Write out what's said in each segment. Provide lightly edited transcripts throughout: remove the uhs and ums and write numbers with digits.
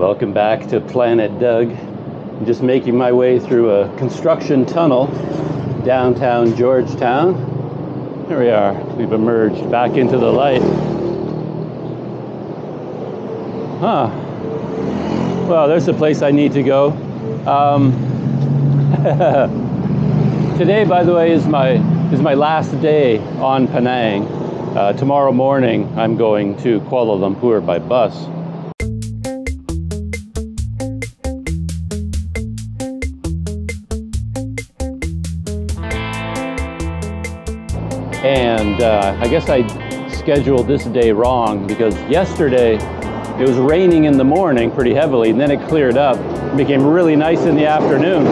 Welcome back to Planet Doug. I'm just making my way through a construction tunnel downtown Georgetown. There we are. We've emerged back into the light. Huh. Well, there's the place I need to go. Today, by the way, is my last day on Penang. Tomorrow morning, I'm going to Kuala Lumpur by bus. And I guess I scheduled this day wrong because yesterday it was raining in the morning pretty heavily, and then it cleared up. It became really nice in the afternoon.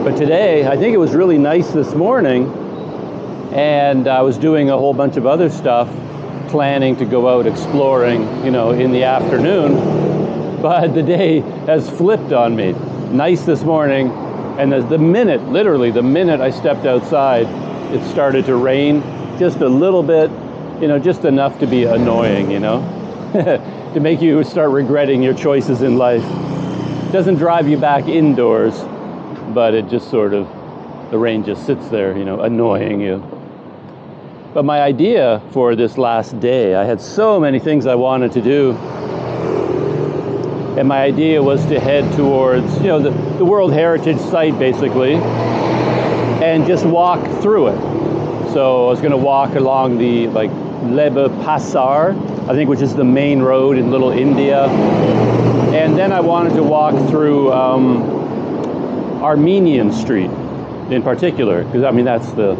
But today, I think it was really nice this morning, and I was doing a whole bunch of other stuff, planning to go out exploring, you know, in the afternoon. But the day has flipped on me. Nice this morning, and the minute, literally the minute I stepped outside, it started to rain just a little bit, you know, just enough to be annoying, you know, to make you start regretting your choices in life. It doesn't drive you back indoors, but it just sort of, the rain just sits there, you know, annoying you. But my idea for this last day, I had so many things I wanted to do. And my idea was to head towards, you know, the World Heritage Site, basically, and just walk through it. So I was going to walk along the, like, Lebe Pasar, I think, which is the main road in Little India. And then I wanted to walk through Armenian Street in particular, because, I mean, that's the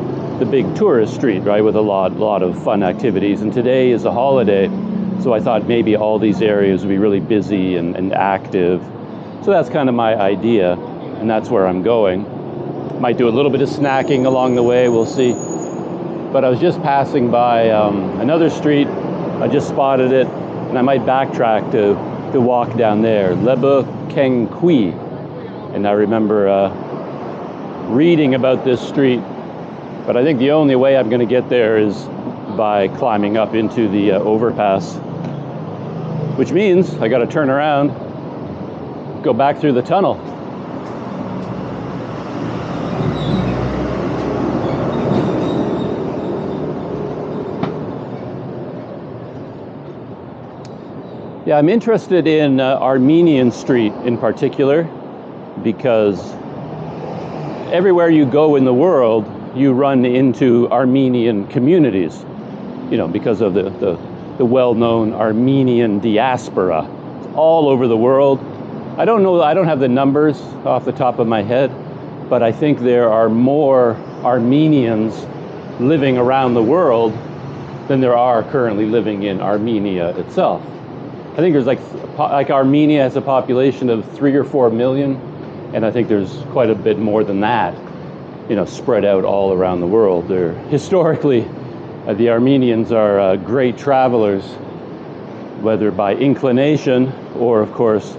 big tourist street, right, with a lot of fun activities. And today is a holiday, so I thought maybe all these areas would be really busy and active. So that's kind of my idea, and that's where I'm going. Might do a little bit of snacking along the way, we'll see. But I was just passing by another street. I just spotted it, and I might backtrack to walk down there, Lebe Keng Kui. And I remember reading about this street, but I think the only way I'm going to get there is by climbing up into the overpass, which means I got to turn around, go back through the tunnel. Yeah, I'm interested in Armenian Street in particular, because everywhere you go in the world, you run into Armenian communities, you know, because of the well-known Armenian diaspora. It's all over the world. I don't know, I don't have the numbers off the top of my head, but I think there are more Armenians living around the world than there are currently living in Armenia itself. I think there's like Armenia has a population of 3 or 4 million, and I think there's quite a bit more than that, you know, spread out all around the world. They're historically, the Armenians are great travelers, whether by inclination or, of course,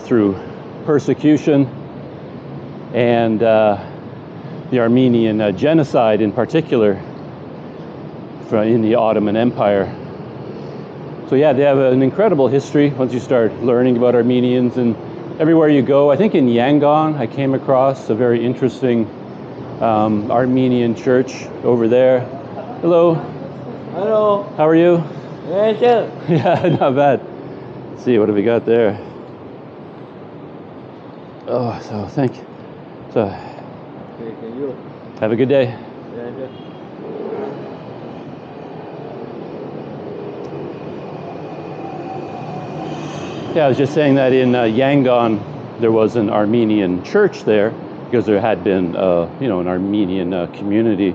through persecution and the Armenian genocide in particular in the Ottoman Empire. So yeah, they have an incredible history once you start learning about Armenians. And everywhere you go, I think in Yangon, I came across a very interesting Armenian church over there. Hello. Hello. How are you? Yeah, sure. Yeah, not bad. Let's see, what have we got there? Oh, so thank you. So, Okay, can you? have a good day. Yeah, sure. Yeah, I was just saying that in Yangon, there was an Armenian church there because there had been, you know, an Armenian community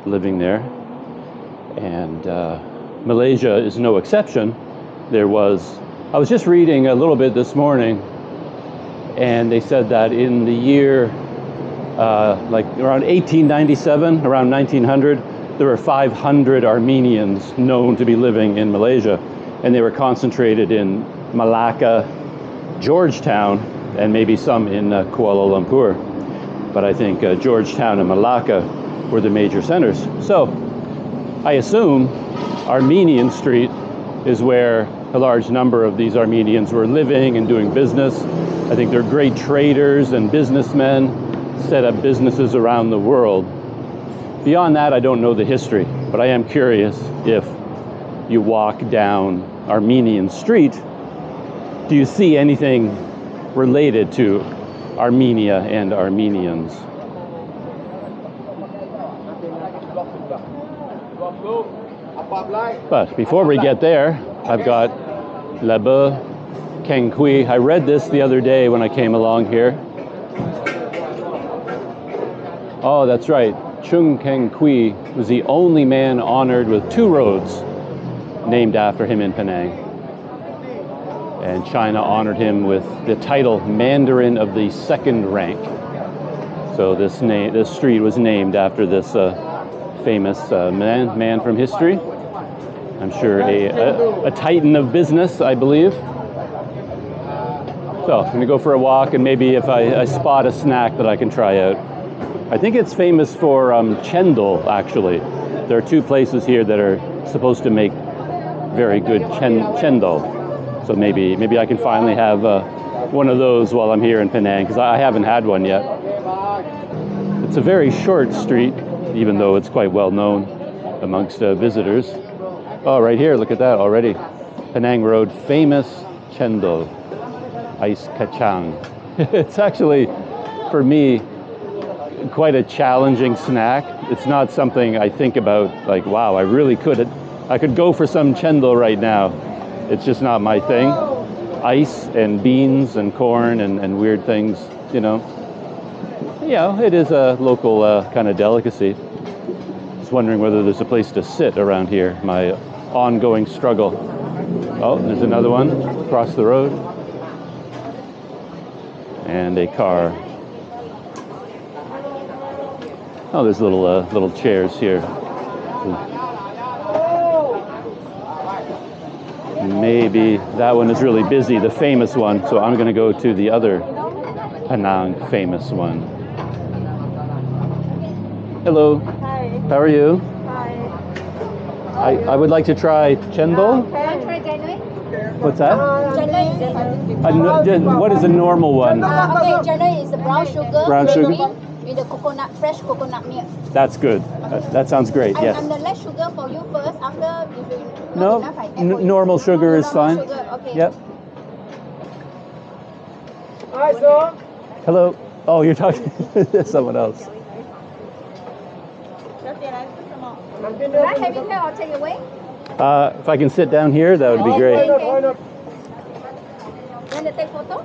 living there. And Malaysia is no exception. I was just reading a little bit this morning, and they said that in the year, like around 1897, around 1900, there were 500 Armenians known to be living in Malaysia, and they were concentrated in Malacca, Georgetown, and maybe some in Kuala Lumpur. But I think Georgetown and Malacca were the major centers. So I assume Armenian Street is where a large number of these Armenians were living and doing business. I think they're great traders and businessmen, set up businesses around the world. Beyond that, I don't know the history, but I am curious if you walk down Armenian Street, do you see anything related to Armenia and Armenians? But before we get there, I've got Lebe Kengkui. I read this the other day when I came along here. Oh, that's right. Chung Kengkui was the only man honored with 2 roads named after him in Penang. And China honored him with the title Mandarin of the 2nd rank. So this street was named after this famous man from history. I'm sure a titan of business, I believe. So I'm gonna go for a walk, and maybe if I spot a snack that I can try out. I think it's famous for chendol, actually. There are 2 places here that are supposed to make very good chendol. So maybe I can finally have one of those while I'm here in Penang, because I haven't had one yet. It's a very short street, even though it's quite well known amongst visitors. Oh, right here, look at that already. Penang Road, famous chendol, ice kacang. It's actually, for me, quite a challenging snack. It's not something I think about like, wow, I could go for some chendol right now. It's just not my thing. Ice and beans and corn and weird things, you know. Yeah, it is a local kind of delicacy. Just wondering whether there's a place to sit around here. My ongoing struggle. Oh, there's another one across the road. And a car. Oh, there's little chairs here. Maybe that one is really busy, the famous one. So I'm going to go to the other Penang famous one. Hello. Hi. How are you? Hi. I would like to try chendol. What's that? What is a normal one? Okay, generally is the brown sugar. Brown sugar? With the coconut, fresh coconut milk. That's good. That sounds great, yes. And the less sugar for you first, after if you No, enough, I add for you. normal sugar is fine. Sugar, okay. Yep. Hi, sir. Hello. Oh, you're talking to someone else. Can I have it here or take it away? If I can sit down here, that would be great. Okay. You want to take photo?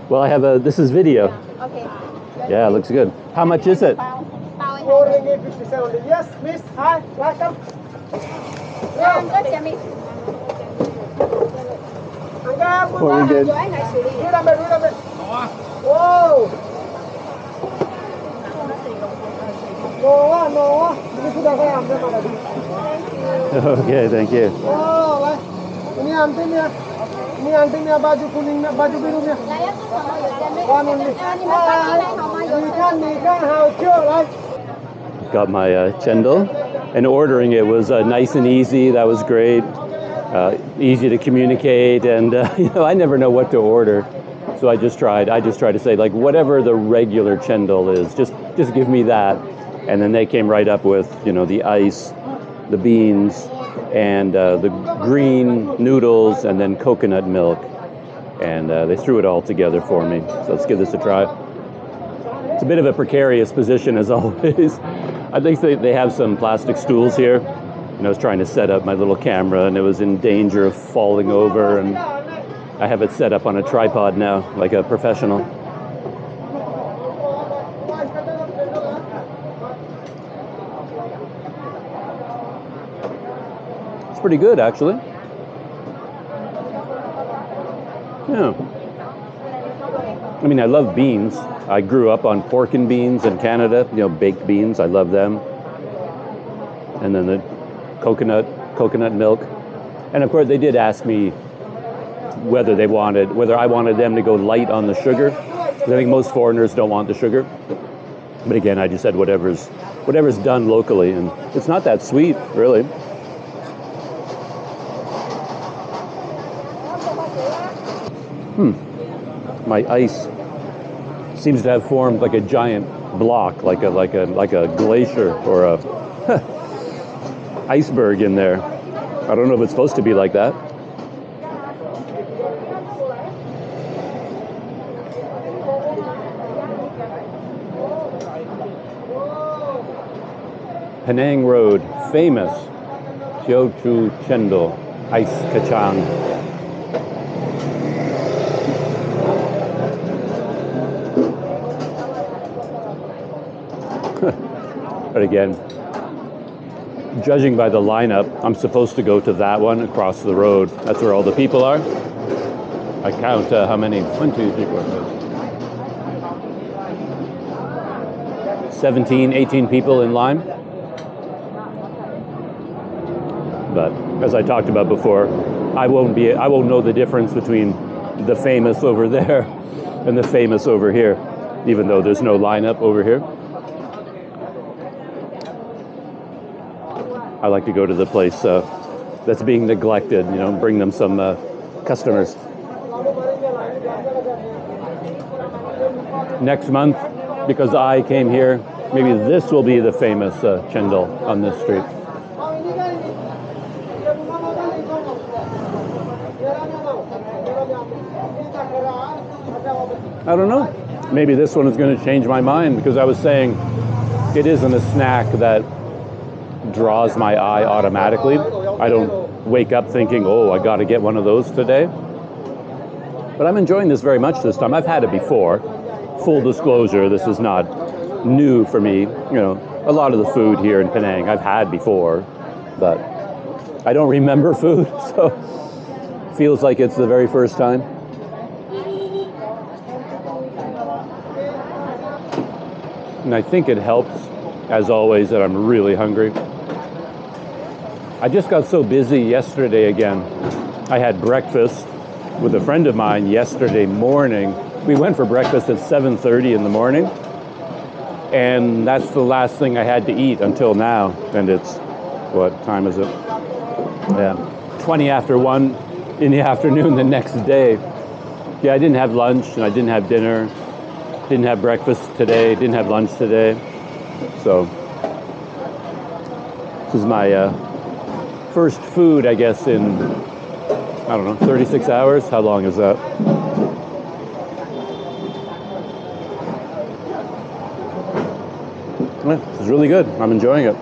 Well, I have this is video. Okay. Yeah, it looks good. How much is it? Pound. 4 ringgit 57. Yes, miss. Hi, welcome. Good, Jamie. What we did. Joanne, nice to meet you. Wait a minute. Whoa. No. Ini sudah saya ambil pada dia. Okay, thank you. Oh, baik. Ini antingnya. Ini antingnya baju kuningnya, baju birunya. Layak tu sama you, Jamie. One only. Ni makan sama you. Nikan, how cute, right? Got my chendol, and ordering it was nice and easy. That was great. Easy to communicate, and you know, I never know what to order, so I just tried to say like whatever the regular chendol is, just give me that, and then they came right up with, you know, the ice, the beans, and the green noodles, and then coconut milk, and they threw it all together for me. So let's give this a try. It's a bit of a precarious position as always. I think they have some plastic stools here, and I was trying to set up my little camera, and it was in danger of falling over, and I have it set up on a tripod now, like a professional. It's pretty good, actually. Yeah. I mean, I love beans. I grew up on pork and beans in Canada, you know, baked beans. I love them. And then the coconut milk. And of course, they did ask me whether I wanted them to go light on the sugar. Because I think most foreigners don't want the sugar. But again, I just said whatever's done locally, and it's not that sweet, really. My ice seems to have formed like a giant block, like a glacier or a iceberg in there. I don't know if it's supposed to be like that. Penang Road, famous Teochew Chendol ice kacang. But again, judging by the lineup, I'm supposed to go to that one across the road. That's where all the people are. I count how many? 1, 2, 3, 4, 5. 17, 18 people in line. But as I talked about before, I won't know the difference between the famous over there and the famous over here, even though there's no lineup over here. I like to go to the place that's being neglected, you know, bring them some customers. Next month, because I came here, maybe this will be the famous chendol on this street. I don't know. Maybe this one is going to change my mind, because I was saying it isn't a snack that draws my eye automatically. I don't wake up thinking, oh, I got to get one of those today. But I'm enjoying this very much this time. I've had it before. Full disclosure, this is not new for me. You know, a lot of the food here in Penang I've had before, but I don't remember food, so feels like it's the very first time. And I think it helps, as always, that I'm really hungry. I just got so busy yesterday again. I had breakfast with a friend of mine yesterday morning. We went for breakfast at 7:30 in the morning, and that's the last thing I had to eat until now. And it's, what time is it? Yeah, 20 after 1 in the afternoon the next day. Yeah, I didn't have lunch and I didn't have dinner. Didn't have breakfast today, didn't have lunch today. So this is my first food, I guess, in, I don't know, 36 hours? How long is that? Yeah, this is really good. I'm enjoying it.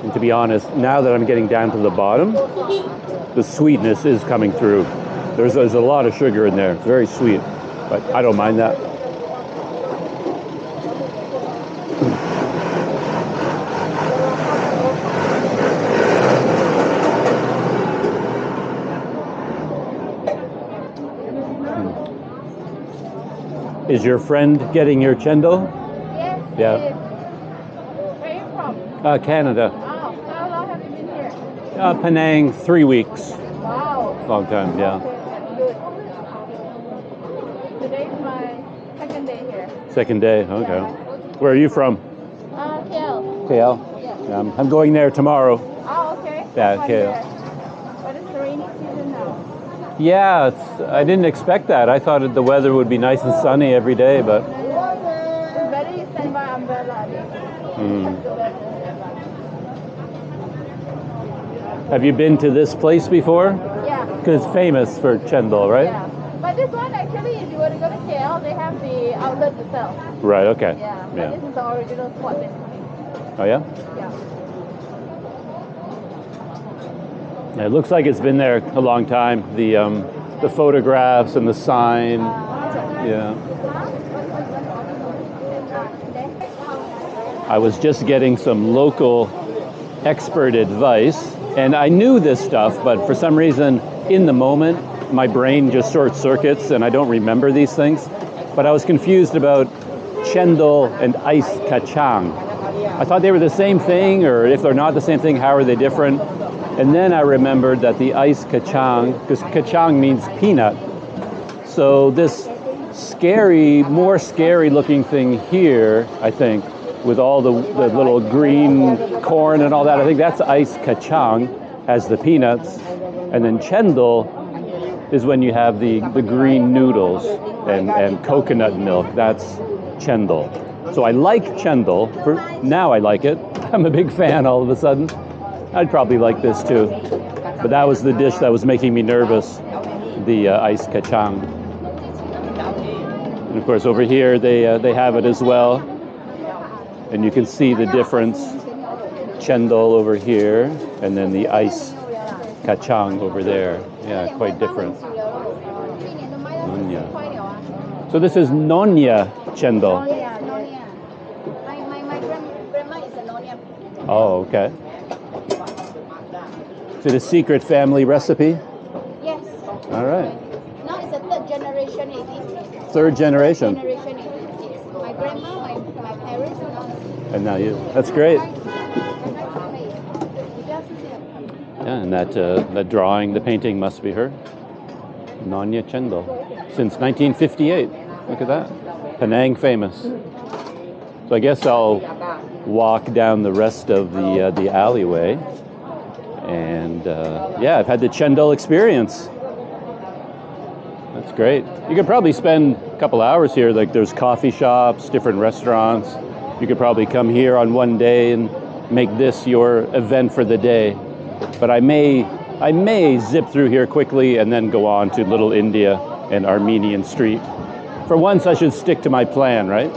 And to be honest, now that I'm getting down to the bottom, the sweetness is coming through. There's a lot of sugar in there. It's very sweet, but I don't mind that. Is your friend getting your chendol? Yes. Yeah. Yes. Where are you from? Canada. Wow. How long have you been here? Penang, 3 weeks. Wow. Long time, yeah. Okay, that's good. Today's my second day here. Second day, okay. Yeah. Where are you from? KL. KL? Yeah. I'm going there tomorrow. Oh, okay. Yeah, Fun KL. there. But it's the rainy season now. Yeah, I didn't expect that. I thought the weather would be nice and sunny every day, but... It's better you stand by umbrella. Have you been to this place before? Yeah. Because it's famous for chendol, right? Yeah. But this one, actually, if you were to go to KL, they have the outlet to sell. Right, okay. Yeah. But this is the original spot, basically. Oh, yeah? Yeah. It looks like it's been there a long time. The photographs and the sign. Yeah. I was just getting some local expert advice, and I knew this stuff, but for some reason, in the moment, my brain just short circuits and I don't remember these things. But I was confused about chendol and ice kacang. I thought they were the same thing, or if they're not the same thing, how are they different? And then I remembered that the ice kacang, because kacang means peanut. So this more scary looking thing here, I think, with all the little green corn and all that, I think that's ice kacang. has the peanuts, and then chendol is when you have the green noodles and coconut milk. That's chendol. So I like chendol. Now I like it. I'm a big fan all of a sudden. I'd probably like this too. But that was the dish that was making me nervous, the iced kacang. And of course over here they have it as well. And you can see the difference. Chendol over here, and then the ice kacang over there. Yeah, quite different. Nonya. So this is Nonya chendol. Nonya. My grandma is a Nonya. Oh, okay. Is it a secret family recipe? Yes. All right. Now it's a third generation. Third generation. Yes. My grandma, my parents, And now you. That's great. Yeah, and that drawing, the painting must be her. Nonya chendol. Since 1958. Look at that. Penang famous. So I guess I'll walk down the rest of the alleyway. And yeah, I've had the chendol experience. That's great. You could probably spend a couple hours here. Like there's coffee shops, different restaurants. You could probably come here on one day and make this your event for the day. But I may zip through here quickly and then go on to Little India and Armenian Street. For once, I should stick to my plan, right?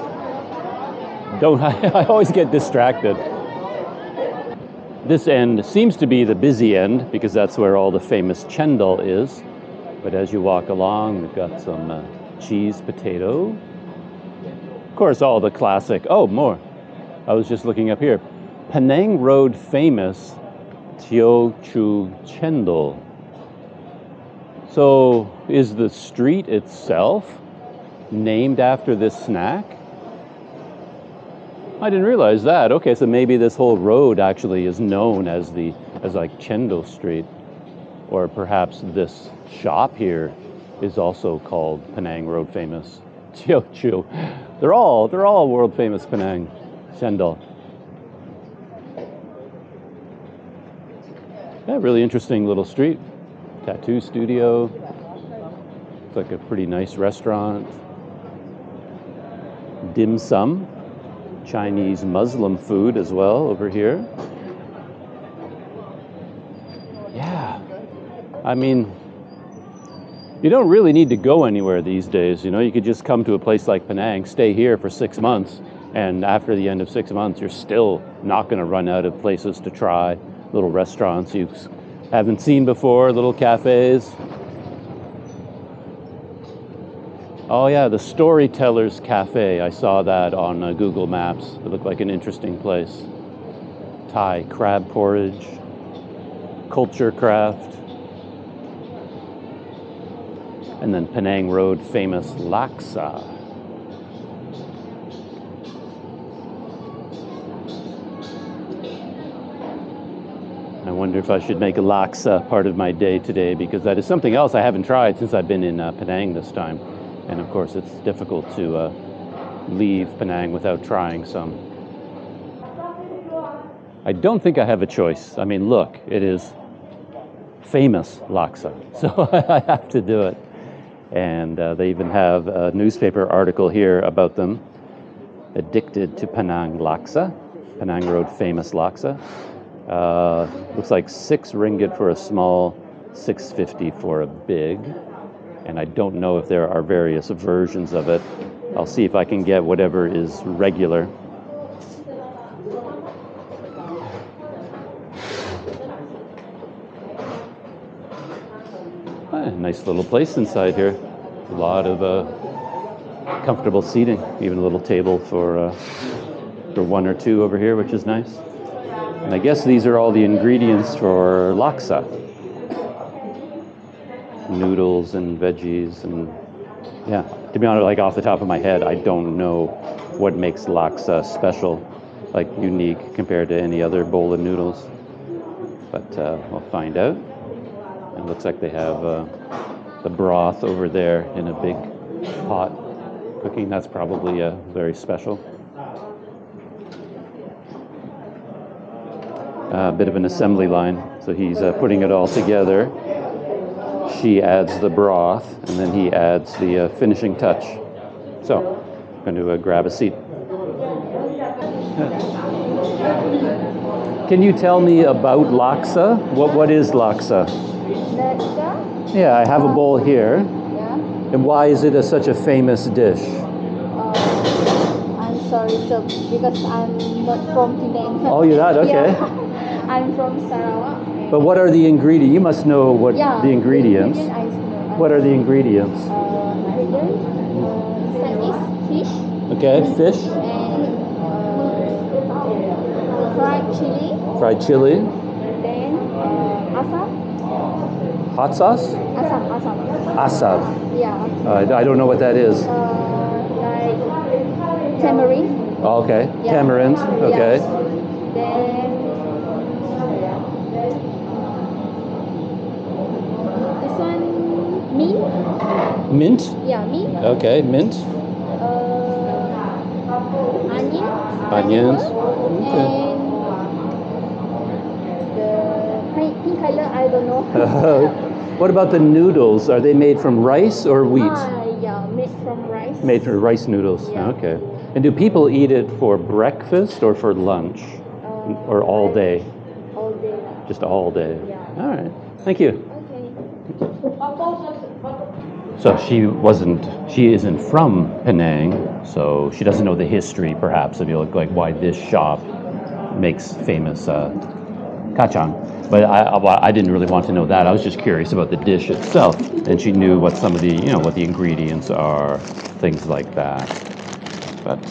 Don't I always get distracted. This end seems to be the busy end because that's where all the famous chendol is. But as you walk along, we've got some cheese potato. Of course, all the classic. Oh, more. I was just looking up here. Penang Road famous Teochew chendol. So is the street itself named after this snack? I didn't realize that. Okay, so maybe this whole road actually is known as like Chendol Street, or perhaps this shop here is also called Penang Road famous Teochew. They're all world famous Penang chendol. Yeah, really interesting little street. Tattoo studio. It's like a pretty nice restaurant. Dim sum. Chinese Muslim food as well over here. Yeah. I mean, you don't really need to go anywhere these days. You know, you could just come to a place like Penang, stay here for 6 months, and after the end of 6 months, you're still not going to run out of places to try. Little restaurants you haven't seen before, little cafes. Oh yeah, the Storytellers Cafe. I saw that on Google Maps. It looked like an interesting place. Thai crab porridge, culture craft, and then Penang Road famous laksa. I wonder if I should make a laksa part of my day today, because that is something else I haven't tried since I've been in Penang this time. And of course, it's difficult to leave Penang without trying some. I don't think I have a choice. I mean, look, it is famous laksa, so I have to do it. And they even have a newspaper article here about them. Addicted to Penang laksa, Penang Road famous laksa. Looks like 6 ringgit for a small, 6.50 for a big. And I don't know if there are various versions of it. I'll see if I can get whatever is regular. Nice little place inside here. A lot of comfortable seating. Even a little table for 1 or 2 over here, which is nice. And I guess these are all the ingredients for laksa. Noodles and veggies and yeah. To be honest, like off the top of my head, I don't know what makes laksa special, like unique compared to any other bowl of noodles. But we'll find out. It looks like they have the broth over there in a big pot cooking. That's probably very special. A bit of an assembly line. So he's putting it all together. She adds the broth, and then he adds the finishing touch. So, I'm going to grab a seat. Can you tell me about laksa? What is laksa? Laksa? Yeah, I have a bowl here. Yeah. And why is it such a famous dish? I'm sorry, sir, because I'm not from Penang. Oh, you're not? Okay. Yeah. I'm from Sarawak. But what are the ingredients? You must know what the ingredients. I know. What are the ingredients? Inside is fish. Okay, fish. And fried chili. Fried chili. Then asam. Hot sauce? Asam. Asam. Yeah. I don't know what that is. Like tamarind. Oh, okay. Yeah. Tamarind. Okay. Yeah. Then this one mint. Mint? Yeah, mint. Okay, mint. Onions. Okay. And the pink color, I don't know. What about the noodles? Are they made from rice or wheat? Yeah, made from rice. Made from rice noodles. Yeah. Okay. And do people eat it for breakfast or for lunch? Or all day? All day. Just all day. Yeah. All right. Thank you. Okay. So she isn't from Penang, so she doesn't know the history, perhaps, if you look like why this shop makes famous kacang. But I didn't really want to know that. I was just curious about the dish itself, and she knew what some of the what the ingredients are, things like that. But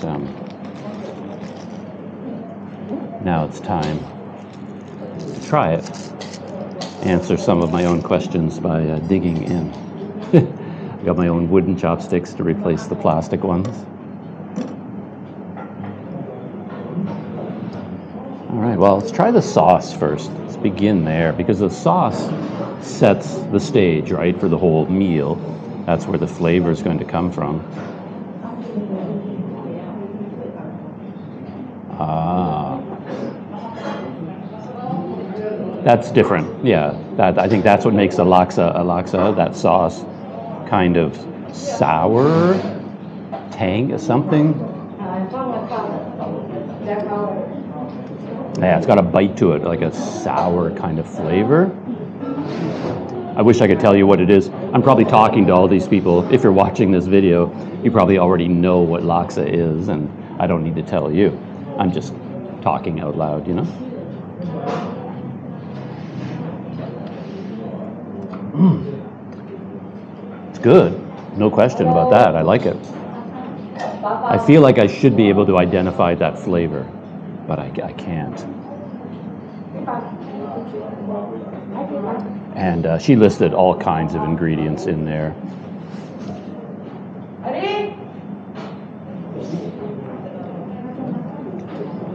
now it's time to try it. Answer some of my own questions by digging in. I got my own wooden chopsticks to replace the plastic ones. All right, well, let's try the sauce first. Let's begin there, because the sauce sets the stage, right, for the whole meal. That's where the flavor is going to come from. That's different. Yeah, I think that's what makes a laksa, that sauce, kind of sour, tang, something. Yeah, it's got a bite to it, like a sour kind of flavor. I wish I could tell you what it is. I'm probably talking to all these people. If you're watching this video, you probably already know what laksa is, and I don't need to tell you. I'm just talking out loud, It's good. No question about that. I like it. I feel like I should be able to identify that flavor, but I can't. And she listed all kinds of ingredients in there.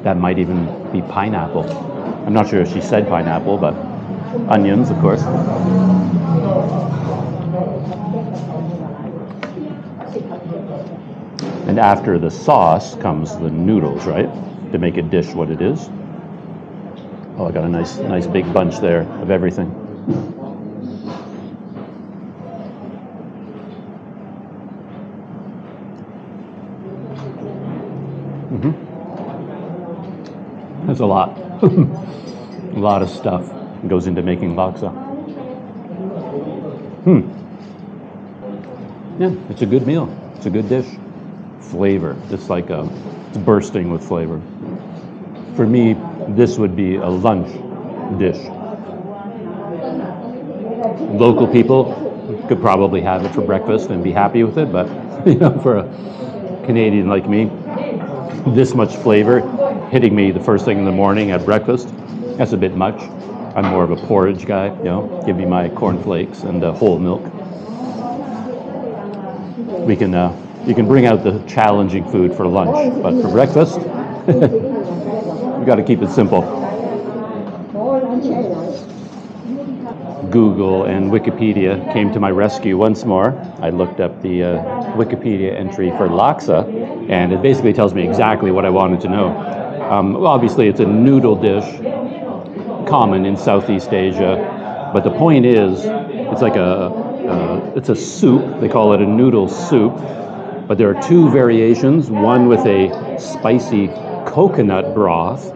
That might even be pineapple. I'm not sure if she said pineapple, but onions, of course. And after the sauce comes the noodles, right? To make a dish what it is. Oh, I got a nice big bunch there of everything. That's a lot. A lot of stuff goes into making laksa. Yeah, it's a good meal. It's a good dish. Flavor. It's like it's bursting with flavor. For me, this would be a lunch dish. Local people could probably have it for breakfast and be happy with it, but for a Canadian like me, this much flavor hitting me the first thing in the morning at breakfast, that's a bit much. I'm more of a porridge guy, give me my cornflakes and whole milk. You can bring out the challenging food for lunch, but for breakfast, you got to keep it simple. Google and Wikipedia came to my rescue once more. I looked up the Wikipedia entry for laksa, and it basically tells me exactly what I wanted to know. Well, obviously, it's a noodle dish common in Southeast Asia. But the point is, it's like it's a soup. They call it a noodle soup. But there are two variations, one with a spicy coconut broth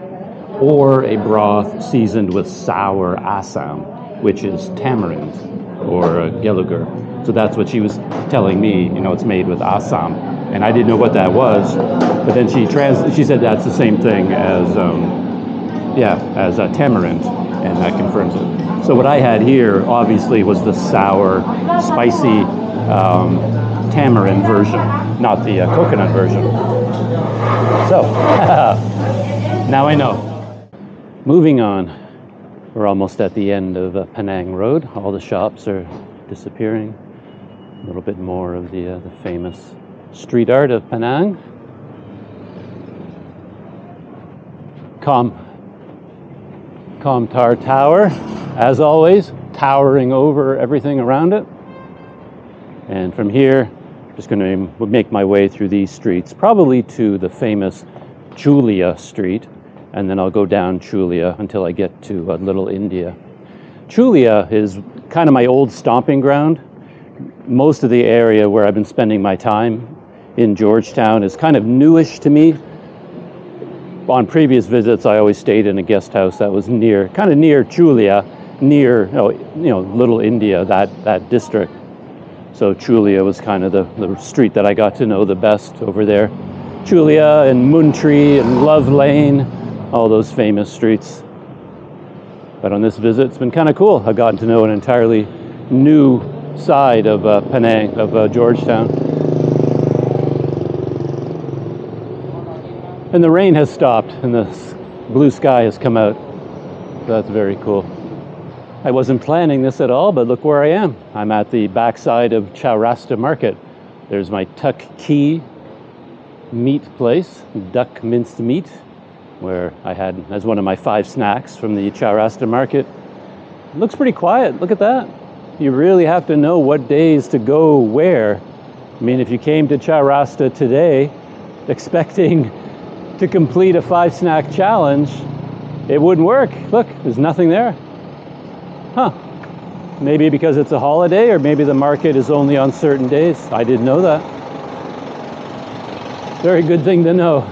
or a broth seasoned with sour assam, which is tamarind or gelugur. So that's what she was telling me, you know, it's made with assam. And I didn't know what that was, but then she said that's the same thing as, tamarind, and that confirms it. So what I had here, obviously, was the sour, spicy tamarind version, not the coconut version. So, now I know. Moving on, we're almost at the end of Penang Road. All the shops are disappearing. A little bit more of the famous street art of Penang. Komtar Tower, as always, towering over everything around it. And from here, just going to make my way through these streets, probably to the famous Chulia Street, and then I'll go down Chulia until I get to Little India. Chulia is kind of my old stomping ground. Most of the area where I've been spending my time in Georgetown is kind of newish to me. On previous visits, I always stayed in a guest house that was kind of near Chulia, near Little India, that district. So Chulia was kind of the street that I got to know the best over there. Chulia and Muntri and Love Lane, all those famous streets. But on this visit, it's been kind of cool. I've gotten to know an entirely new side of Penang, of Georgetown. And the rain has stopped and the blue sky has come out. So that's very cool. I wasn't planning this at all, but look where I am. I'm at the backside of Chaurasta Market. There's my Tuk Ki meat place, duck minced meat, where I had as one of my 5 snacks from the Chaurasta Market. It looks pretty quiet. Look at that. You really have to know what days to go where. I mean, if you came to Chaurasta today expecting to complete a 5-snack challenge, it wouldn't work. Look, there's nothing there. Huh. Maybe because it's a holiday, or maybe the market is only on certain days. I didn't know that. Very good thing to know.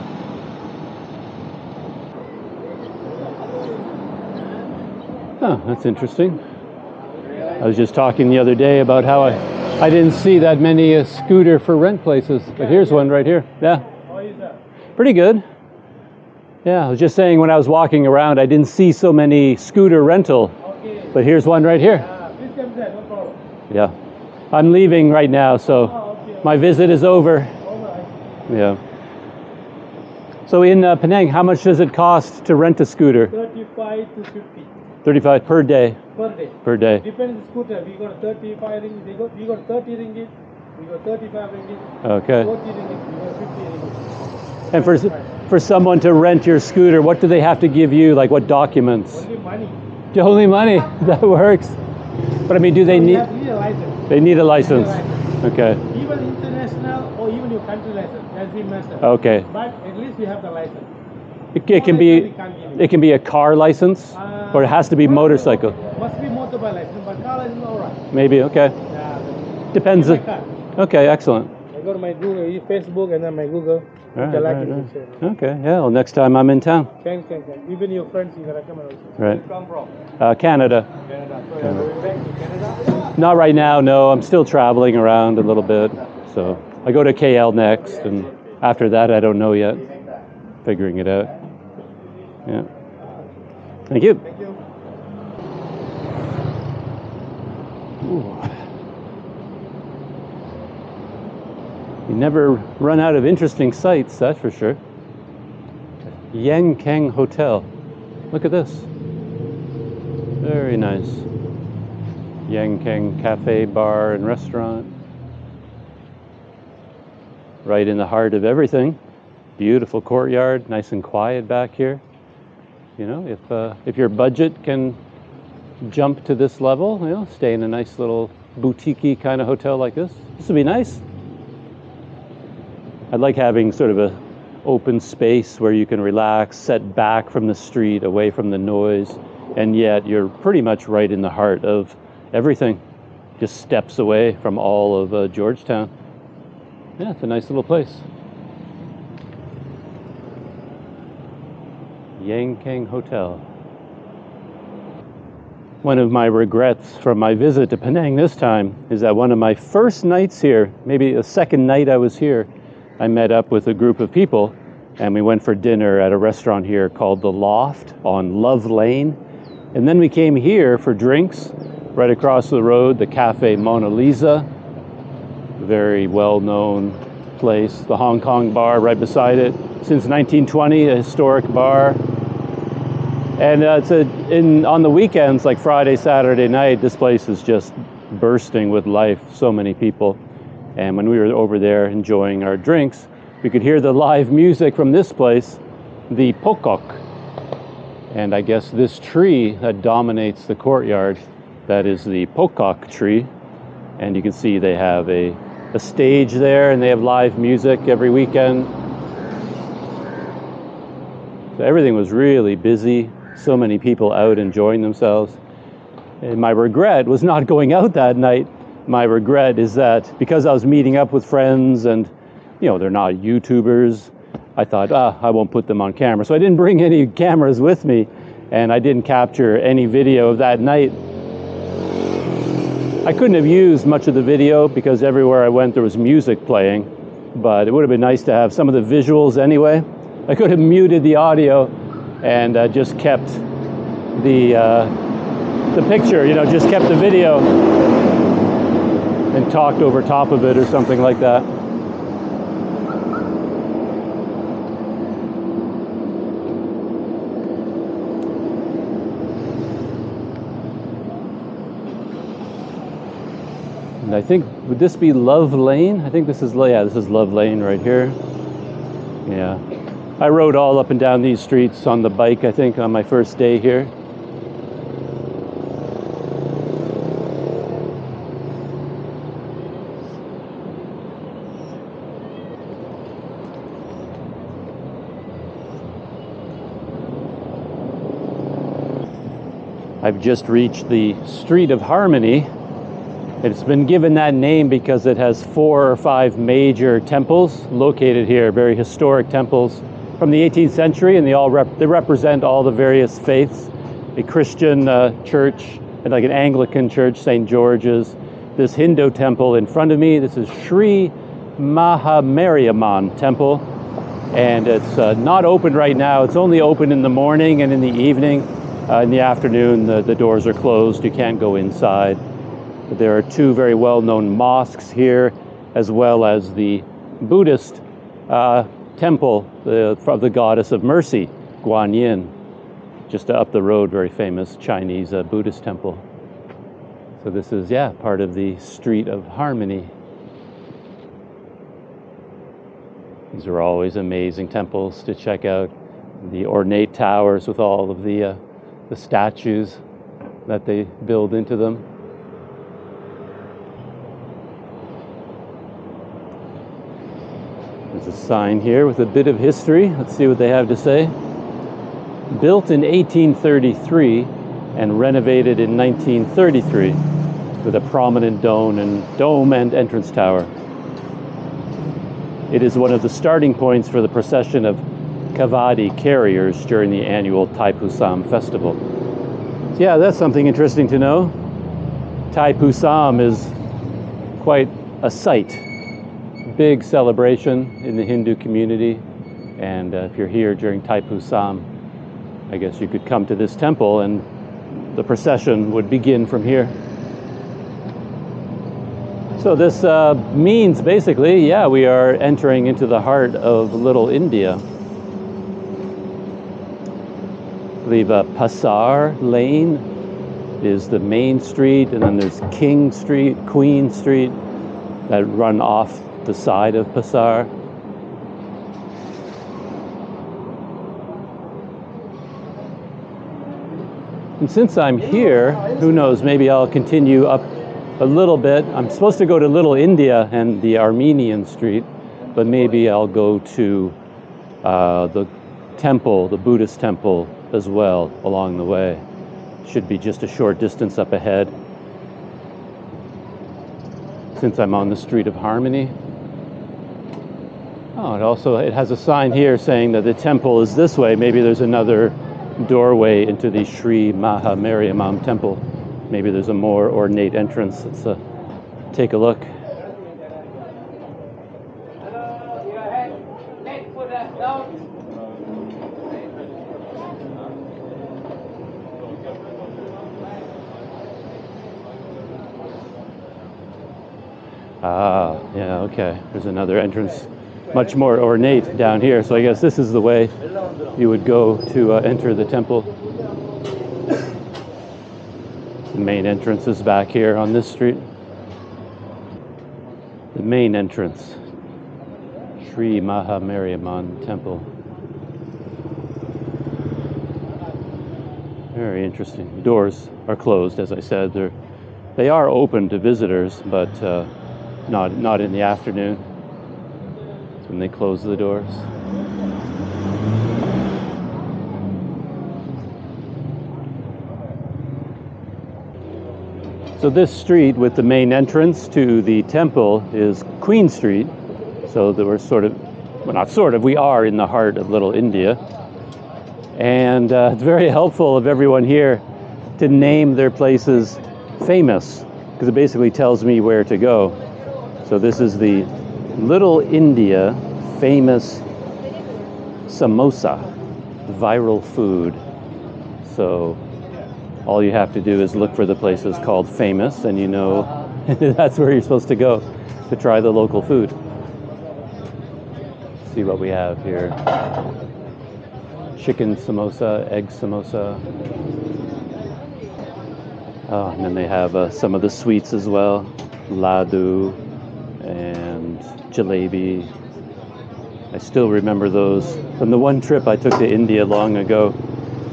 Oh, that's interesting. I was just talking the other day about how I didn't see that many scooter for rent places, but here's one right here. Yeah. Pretty good. Yeah, I was just saying when I was walking around, I didn't see so many scooter rental, but here's one right here. Yeah. I'm leaving right now, so my visit is over. Yeah. So in Penang, how much does it cost to rent a scooter? 35 to 50. 35 per day? Per day. Per day. Depends on the scooter. We got 35 ringgit, we got 30 ringgit, we got 35 ringgit, okay. 40 ringgit, we got 50 ringgit. And for someone to rent your scooter, what do they have to give you? Like what documents? Only money. Only money. That works. But I mean, do they need a license? They need a license. Okay. Even international or even your country license, as we master. Okay. But at least we have the license. It can be a car license, or it has to be motorcycle. Must be motorbike license, but car license all right. Maybe, okay. Yeah. Depends. Okay, excellent. I go to my Google, Facebook, and then my Google. Right. Okay, yeah, well, next time I'm in town. Can. Even your friends, you can recommend also. Right. Where you come from? Canada. Canada. So you're going back to Canada? Not right now, no. I'm still traveling around a little bit. So I go to KL next, and after that, I don't know yet. Figuring it out. Yeah. Thank you. Thank you. Ooh. You never run out of interesting sights, that's for sure. Yang Keng Hotel. Look at this. Very nice. Yang Keng Cafe, Bar, and Restaurant. Right in the heart of everything. Beautiful courtyard, nice and quiet back here. You know, if your budget can jump to this level, you know, stay in a nice little boutique-y kind of hotel like this. This would be nice. I'd like having sort of a open space where you can relax, set back from the street, away from the noise, and yet you're pretty much right in the heart of everything. Just steps away from all of Georgetown. Yeah, it's a nice little place. Yang Kang Hotel. One of my regrets from my visit to Penang this time is that one of my first nights here, maybe the second night I was here, I met up with a group of people and we went for dinner at a restaurant here called The Loft on Love Lane. And then we came here for drinks right across the road, the Cafe Mona Lisa, very well-known place, the Hong Kong bar right beside it. Since 1920, a historic bar. And on the weekends, like Friday, Saturday night, this place is just bursting with life, so many people. And when we were over there enjoying our drinks, we could hear the live music from this place, the pokok. And I guess this tree that dominates the courtyard, that is the pokok tree. And you can see they have a stage there, and they have live music every weekend. So everything was really busy. So many people out enjoying themselves. And my regret was not going out that night. My regret is that because I was meeting up with friends and, you know, they're not YouTubers, I thought, I won't put them on camera. So I didn't bring any cameras with me, and I didn't capture any video of that night. I couldn't have used much of the video because everywhere I went there was music playing, but it would have been nice to have some of the visuals anyway. I could have muted the audio and just kept the picture, you know, just kept the video and talked over top of it or something like that. And I think, would this be Love Lane? I think this is, yeah, this is Love Lane right here. Yeah. I rode all up and down these streets on the bike, I think, on my first day here. I've just reached the Street of Harmony. It's been given that name because it has 4 or 5 major temples located here, very historic temples from the 18th century, and they represent all the various faiths. A Christian church and like an Anglican church, St. George's. This Hindu temple in front of me, this is Sri Mahamariamman Temple, and it's not open right now. It's only open in the morning and in the evening. In the afternoon, the doors are closed. You can't go inside. But there are 2 very well-known mosques here, as well as the Buddhist temple of the goddess of mercy, Guan Yin, just up the road, very famous Chinese Buddhist temple. So this is, yeah, part of the Street of Harmony. These are always amazing temples to check out. The ornate towers with all of the statues that they build into them. There's a sign here with a bit of history. Let's see what they have to say. Built in 1833 and renovated in 1933 with a prominent dome and entrance tower. It is one of the starting points for the procession of Kavadi carriers during the annual Thaipusam festival. So yeah, that's something interesting to know. Thaipusam is quite a sight. Big celebration in the Hindu community, and if you're here during Thaipusam, I guess you could come to this temple and the procession would begin from here. So this means basically, yeah, we are entering into the heart of Little India. I believe Pasar Lane is the main street, and then there's King Street, Queen Street that run off the side of Pasar. And since I'm here, who knows, maybe I'll continue up a little bit. I'm supposed to go to Little India and the Armenian Street, but maybe I'll go to the temple, the Buddhist temple as well along the way. Should be just a short distance up ahead. Since I'm on the Street of Harmony. Oh, it has a sign here saying that the temple is this way. Maybe there's another doorway into the Sri Maha Mariamman temple. Maybe there's a more ornate entrance. Let's take a look. Ah, yeah, okay. There's another entrance, much more ornate down here. So I guess this is the way you would go to enter the temple. The main entrance is back here on this street. The main entrance, Sri Maha Mariamman Temple. Very interesting. Doors are closed, as I said. They are open to visitors, but not in the afternoon. That's when they close the doors. So this street with the main entrance to the temple is Queen Street. So that we're we are in the heart of Little India. And it's very helpful of everyone here to name their places famous, because it basically tells me where to go. So this is the Little India famous samosa, viral food. So all you have to do is look for the places called famous, and you know that's where you're supposed to go to try the local food. Let's see what we have here. Chicken samosa, egg samosa. Oh, and then they have some of the sweets as well. Ladu and jalebi. I still remember those from the one trip I took to India long ago.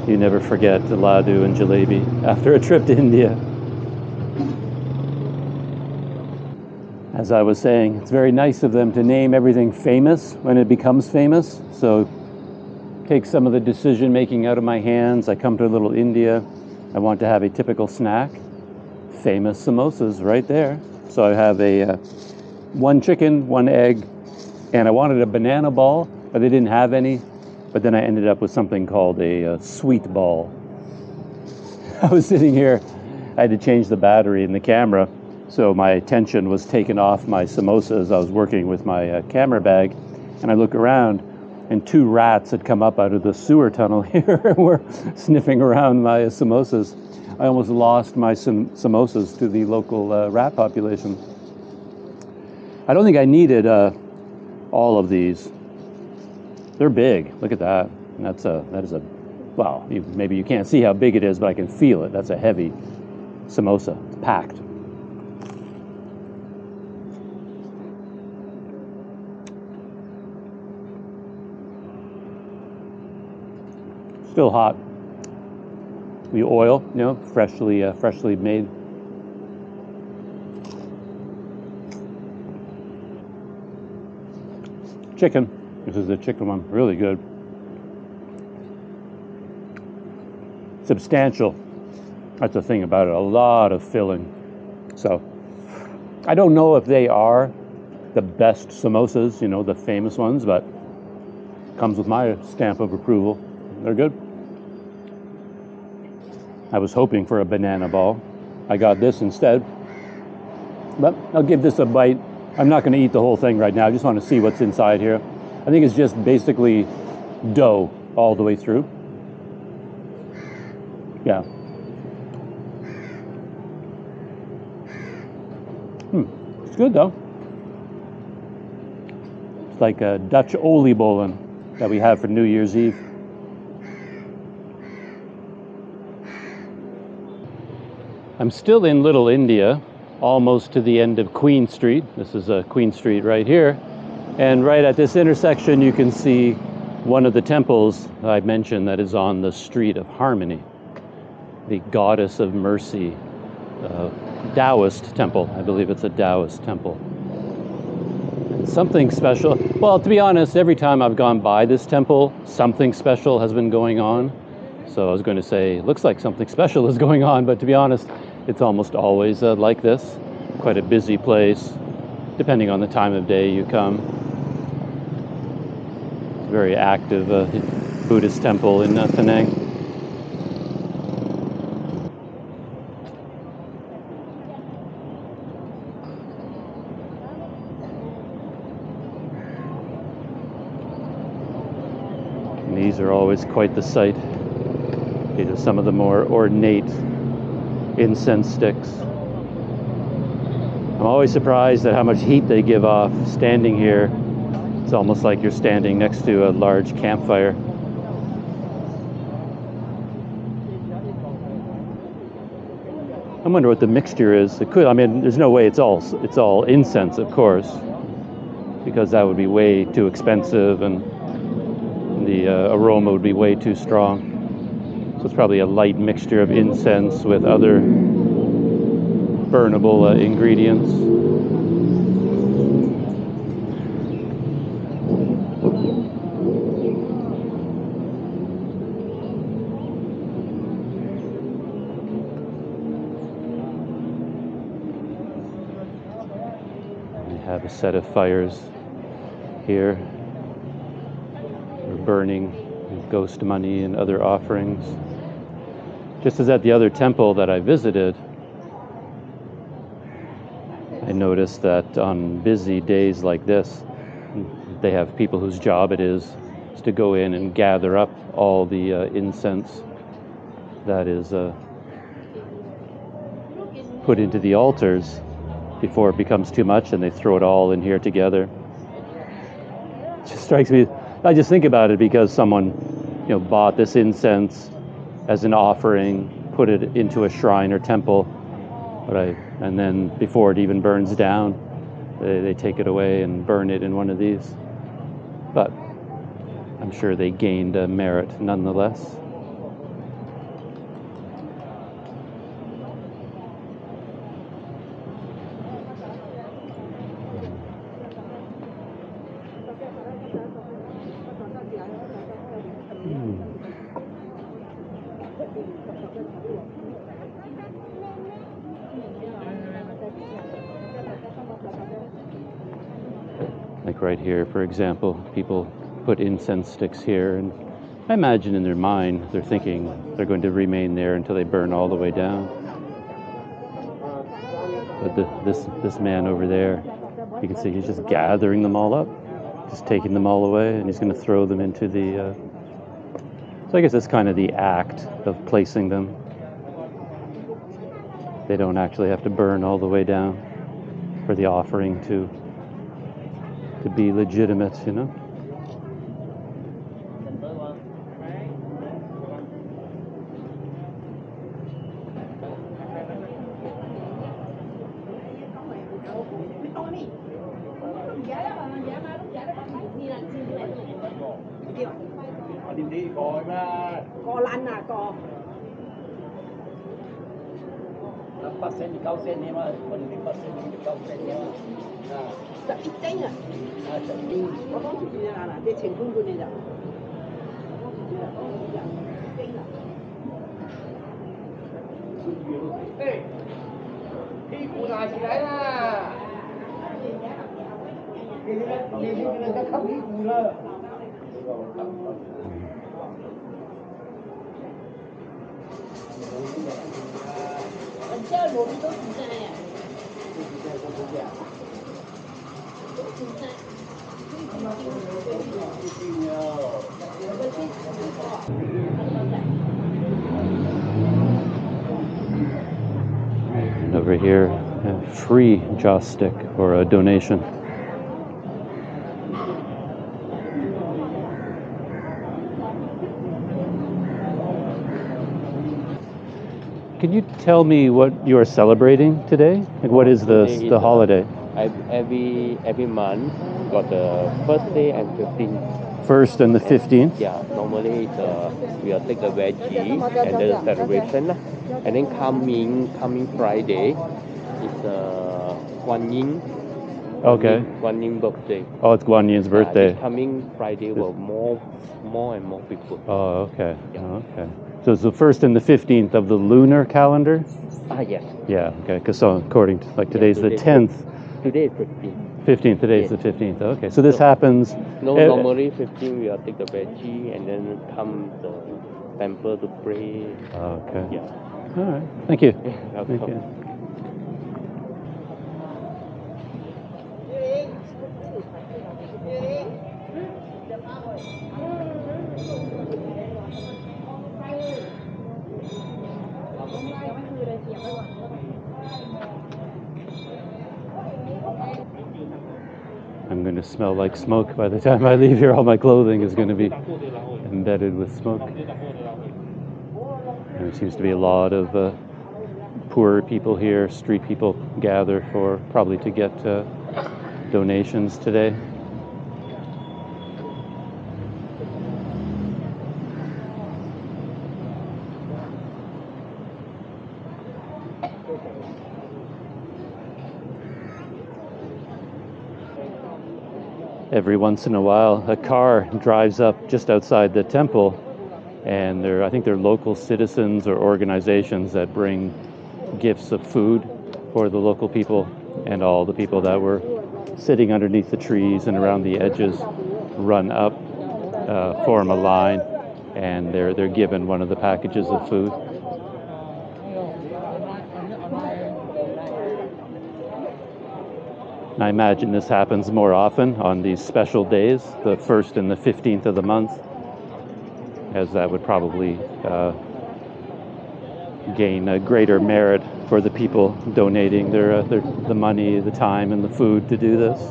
You never forget the ladu and jalebi after a trip to India. As I was saying, it's very nice of them to name everything famous when it becomes famous. So take some of the decision making out of my hands. I come to Little India. I want to have a typical snack. Famous samosas right there. So I have a one chicken, one egg, and I wanted a banana ball, but they didn't have any. But then I ended up with something called a sweet ball. I was sitting here, I had to change the battery in the camera, so my attention was taken off my samosas. I was working with my camera bag, and I look around, and 2 rats had come up out of the sewer tunnel here and were sniffing around my samosas. I almost lost my samosas to the local rat population. I don't think I needed all of these. They're big. Look at that. And that is a well, maybe you can't see how big it is, but I can feel it. That's a heavy samosa. It's packed. Still hot. The oil, you know, freshly made. Chicken. This is the chicken one. Really good. Substantial. That's the thing about it. A lot of filling. So, I don't know if they are the best samosas, you know, the famous ones, but comes with my stamp of approval. They're good. I was hoping for a banana ball. I got this instead. But I'll give this a bite. I'm not going to eat the whole thing right now. I just want to see what's inside here. I think it's just basically dough all the way through. Yeah. It's good though. It's like a Dutch oliebollen that we have for New Year's Eve. I'm still in Little India, almost to the end of Queen Street. This is Queen Street right here. And right at this intersection, you can see one of the temples I mentioned that is on the Street of Harmony. The Goddess of Mercy, Taoist temple. I believe it's a Taoist temple. Something special. Well, to be honest, every time I've gone by this temple, something special has been going on. So I was going to say, looks like something special is going on, but to be honest, it's almost always like this. Quite a busy place, depending on the time of day you come. It's a very active Buddhist temple in Penang. And these are always quite the sight. These are some of the more ornate incense sticks. I'm always surprised at how much heat they give off standing here. It's almost like you're standing next to a large campfire. I wonder what the mixture is. It could, I mean, there's no way it's all incense, of course, because that would be way too expensive and the aroma would be way too strong. So it's probably a light mixture of incense with other burnable ingredients. We have a set of fires here. We're burning ghost money and other offerings. Just as at the other temple that I visited, I noticed that on busy days like this, they have people whose job it is to go in and gather up all the incense that is put into the altars before it becomes too much, and they throw it all in here together. It just strikes me, I just think about it because someone, bought this incense as an offering, put it into a shrine or temple, and then before it even burns down, they take it away and burn it in one of these. But I'm sure they gained a merit nonetheless. Like right here, for example, people put incense sticks here, and I imagine in their mind they're thinking they're going to remain there until they burn all the way down. But this man over there, you can see he's just gathering them all up, just taking them all away, and he's going to throw them into the... So I guess that's kind of the act of placing them. They don't actually have to burn all the way down for the offering to be legitimate, And over here, a free joss stick or a donation. Can you tell me what you are celebrating today? Like, what is the holiday? Every month got the first day and 15th. First and the 15th? Yeah, normally we'll take the veggie and then the celebration. And then coming Friday is Guan Yin. Okay. Guan Yin birthday. Oh, it's Guan Yin's birthday. This coming Friday will more and more people. Oh, okay. Yeah. Oh, okay. So it's the 1st and the 15th of the lunar calendar? Yes. Yeah, okay. Because so according to, like, today's the 10th. Today is 15. 15th, today's the 15th. Okay, so this happens... No, normally 15 we will take the veggie and then come the temple to pray. Okay. Yeah. All right. Thank you. Welcome. Thank you. I'm going to smell like smoke by the time I leave here. All my clothing is going to be embedded with smoke. And there seems to be a lot of poorer people here. Street people gather for probably to get donations today. Every once in a while, a car drives up just outside the temple, and I think they're local citizens or organizations that bring gifts of food for the local people, and all the people that were sitting underneath the trees and around the edges run up, form a line, and they're given one of the packages of food. I imagine this happens more often on these special days, the 1st and the 15th of the month, as that would probably gain a greater merit for the people donating the money, the time, and the food to do this.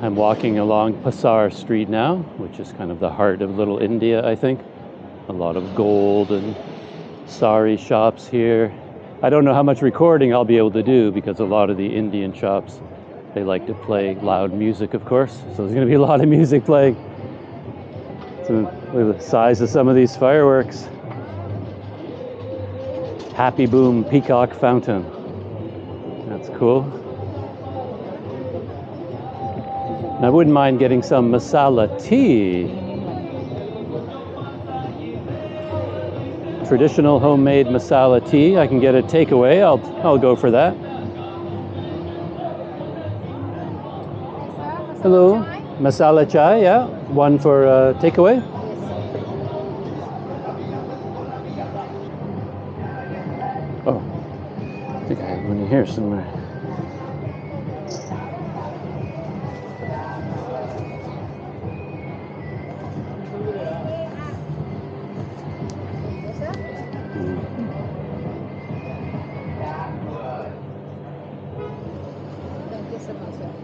I'm walking along Pasar Street now, which is kind of the heart of Little India, I think. A lot of gold and sari shops here. I don't know how much recording I'll be able to do because a lot of the Indian shops, they like to play loud music, of course. So there's going to be a lot of music playing. So look at the size of some of these fireworks. Happy Boom Peacock Fountain. That's cool. And I wouldn't mind getting some masala tea. Traditional homemade masala tea. I can get a takeaway. I'll go for that. Hello, masala chai. Yeah, one for takeaway. Oh, I think I have one here somewhere.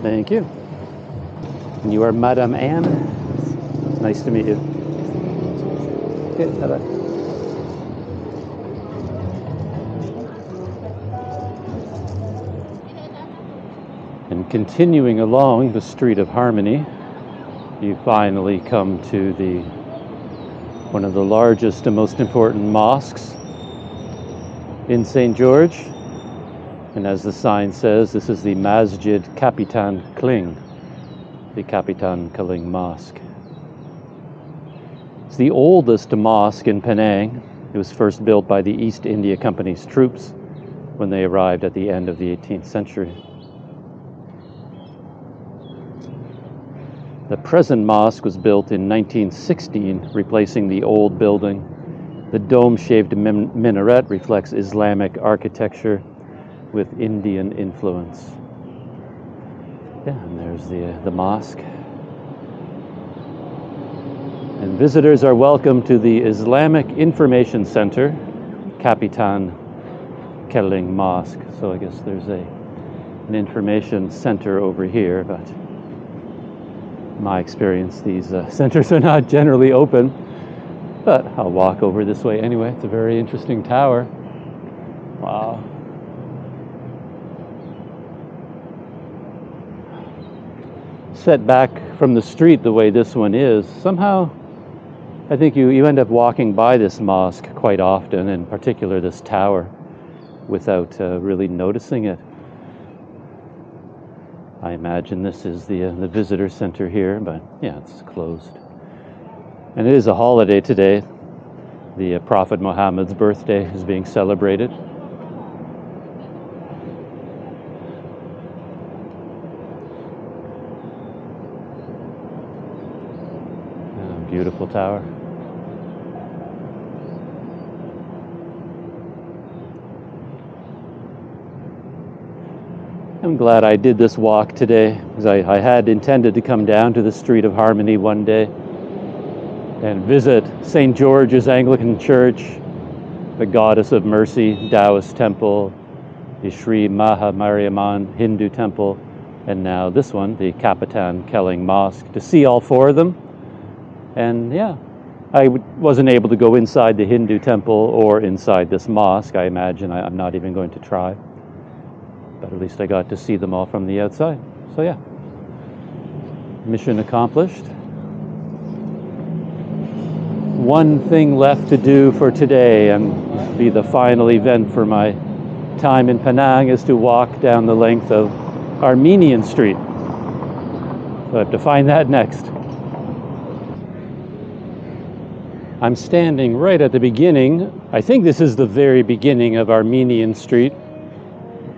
Thank you. And you are Madame Anne? Nice to meet you. Okay, bye-bye. And continuing along the Street of Harmony, you finally come to one of the largest and most important mosques in St. George. And as the sign says, this is the Masjid Kapitan Kling, the Kapitan Kling Mosque. It's the oldest mosque in Penang. It was first built by the East India Company's troops when they arrived at the end of the 18th century. The present mosque was built in 1916, replacing the old building. The dome-shaped minaret reflects Islamic architecture with Indian influence. Yeah, and there's the mosque. And visitors are welcome to the Islamic Information Center, Kapitan Kling Mosque. So I guess there's an information center over here, but in my experience, these centers are not generally open. But I'll walk over this way anyway. It's a very interesting tower. Wow. Set back from the street the way this one is, somehow I think you end up walking by this mosque quite often, in particular this tower, without really noticing it. I imagine this is the visitor center here, but yeah, it's closed. And it is a holiday today. The Prophet Muhammad's birthday is being celebrated. Beautiful tower. I'm glad I did this walk today, because I had intended to come down to the Street of Harmony one day and visit St. George's Anglican Church, the Goddess of Mercy Taoist Temple, the Sri Maha Mariamman Hindu Temple, and now this one, the Kapitan Keling Mosque, to see all four of them. And yeah, I wasn't able to go inside the Hindu temple or inside this mosque. I imagine I'm not even going to try. But at least I got to see them all from the outside. So yeah, mission accomplished. One thing left to do for today, and be the final event for my time in Penang, is to walk down the length of Armenian Street. So I have to find that next. I'm standing right at the beginning. I think this is the very beginning of Armenian Street.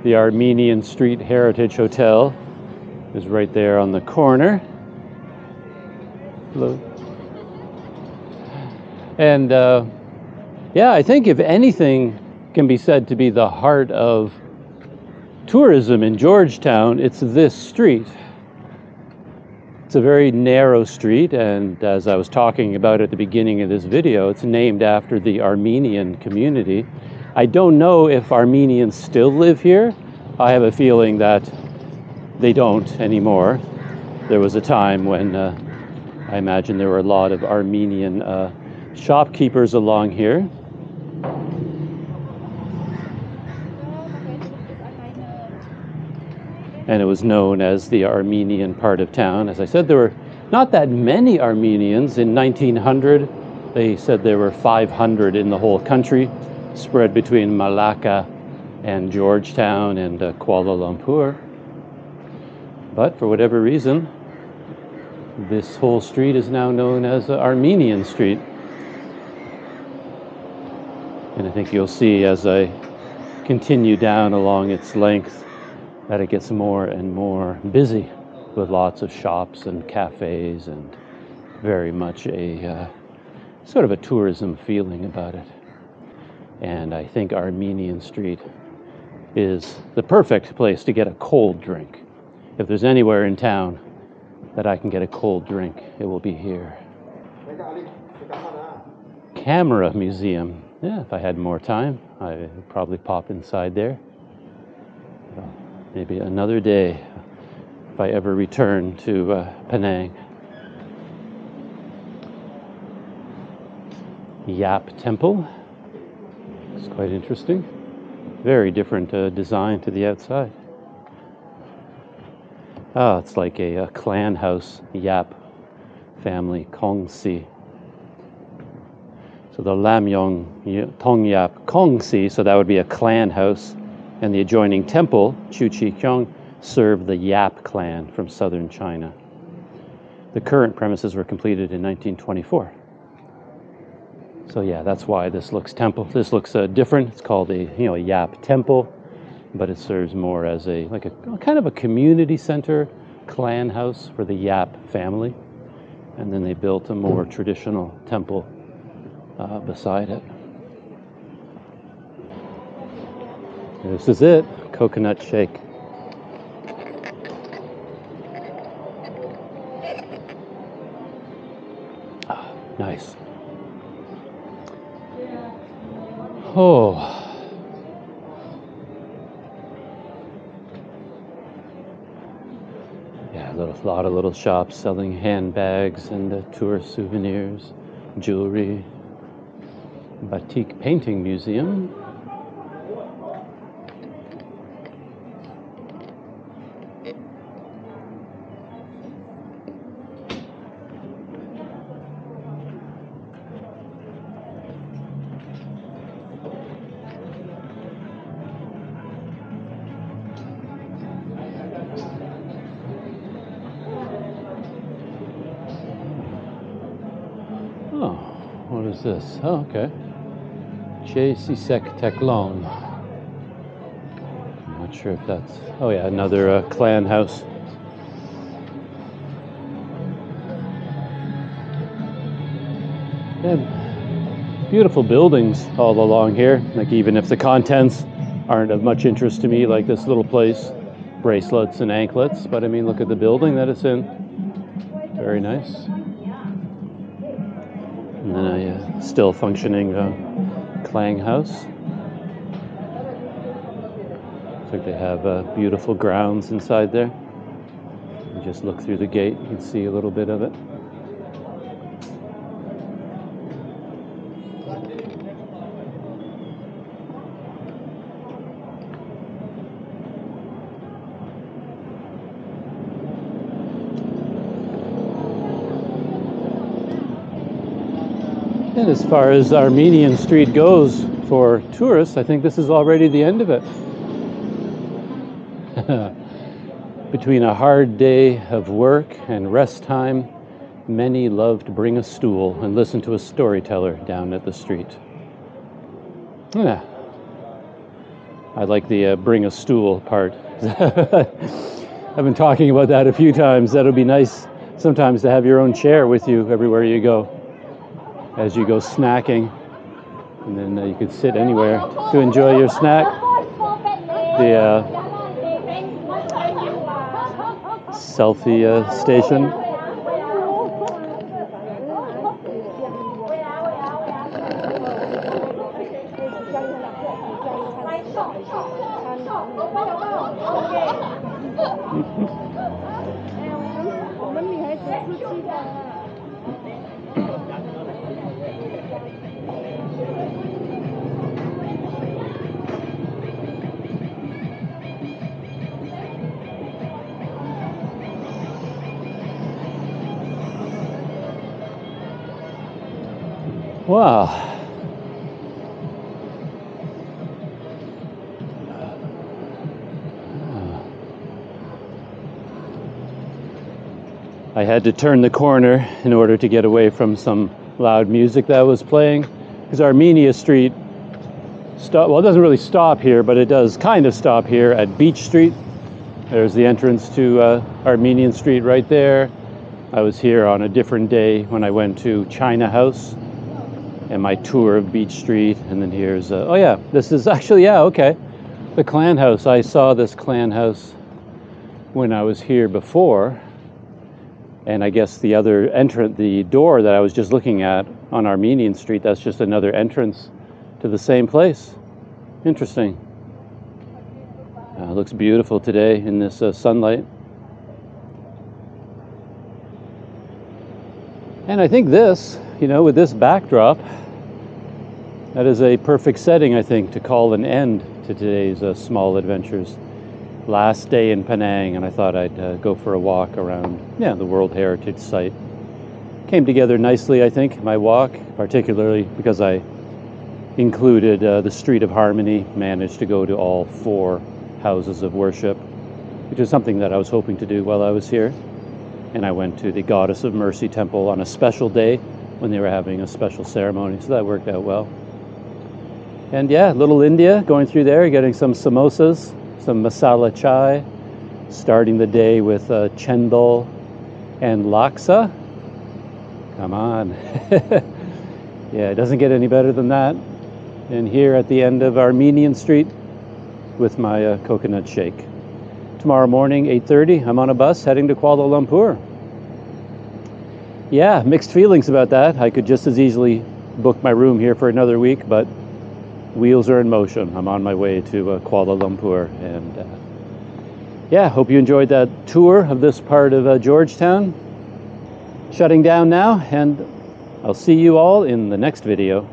The Armenian Street Heritage Hotel is right there on the corner. Hello. And yeah, I think if anything can be said to be the heart of tourism in Georgetown, it's this street. It's a very narrow street, and as I was talking about at the beginning of this video, it's named after the Armenian community. I don't know if Armenians still live here. I have a feeling that they don't anymore. There was a time when I imagine there were a lot of Armenian shopkeepers along here. And it was known as the Armenian part of town. As I said, there were not that many Armenians. In 1900, they said there were 500 in the whole country, spread between Malacca and Georgetown and Kuala Lumpur. But for whatever reason, this whole street is now known as Armenian Street. And I think you'll see as I continue down along its length that it gets more and more busy with lots of shops and cafes and very much a sort of a tourism feeling about it. And I think Armenian Street is the perfect place to get a cold drink. If there's anywhere in town that I can get a cold drink, it will be here. Camera Museum. Yeah, if I had more time, I would probably pop inside there. Maybe another day, if I ever return to Penang. Yap Temple. It's quite interesting. Very different design to the outside. Ah, it's like a clan house, Yap family, Kongsi. So the Lamyong Tong Yap Kongsi, so that would be a clan house. And the adjoining temple, Chu Chi Kyong, served the Yap clan from southern China. The current premises were completed in 1924. So yeah, that's why this looks looks different. It's called a Yap temple, but it serves more as a kind of a community center, clan house for the Yap family. And then they built a more traditional temple beside it. This is it, coconut shake. Ah, nice. Oh. Yeah, a lot of little shops selling handbags and tourist souvenirs, jewelry, batik painting museum. What is this? Oh, okay. Che Sisek Teklong. I'm not sure if that's... Oh yeah, another clan house. Yeah, beautiful buildings all along here. Like even if the contents aren't of much interest to me, like this little place, bracelets and anklets. But I mean, look at the building that it's in. Very nice. And then a still functioning clang house. Looks like they have beautiful grounds inside there. You just look through the gate, you can see a little bit of it. And as far as Armenian Street goes for tourists, I think this is already the end of it. Between a hard day of work and rest time, many love to bring a stool and listen to a storyteller down at the street. Yeah. I like the bring a stool part. I've been talking about that a few times. That'll be nice sometimes to have your own chair with you everywhere you go, as you go snacking. And then you could sit anywhere to enjoy your snack. The selfie station. Wow. I had to turn the corner in order to get away from some loud music that was playing, because Armenia Street well, it doesn't really stop here, but it does kind of stop here at Beach Street. There's the entrance to Armenian Street right there. I was here on a different day when I went to China House and my tour of Beach Street. And then here's, oh yeah, this is actually, yeah, okay, the clan house. I saw this clan house when I was here before. And I guess the other entrance, the door that I was just looking at on Armenian Street, that's just another entrance to the same place. Interesting. Looks beautiful today in this sunlight. And I think this, you know, with this backdrop, that is a perfect setting, I think, to call an end to today's small adventures. Last day in Penang, and I thought I'd go for a walk around, yeah, the World Heritage Site. Came together nicely, I think, my walk, particularly because I included the Street of Harmony, managed to go to all 4 houses of worship, which is something that I was hoping to do while I was here. And I went to the Goddess of Mercy Temple on a special day when they were having a special ceremony, so that worked out well. And yeah, Little India, going through there, getting some samosas, some masala chai, starting the day with chendol and laksa. Come on. Yeah, it doesn't get any better than that. And here at the end of Armenian Street with my coconut shake. Tomorrow morning, 8:30, I'm on a bus heading to Kuala Lumpur. Yeah, mixed feelings about that. I could just as easily book my room here for another week, but wheels are in motion. I'm on my way to Kuala Lumpur. And yeah, hope you enjoyed that tour of this part of Georgetown. Shutting down now, and I'll see you all in the next video.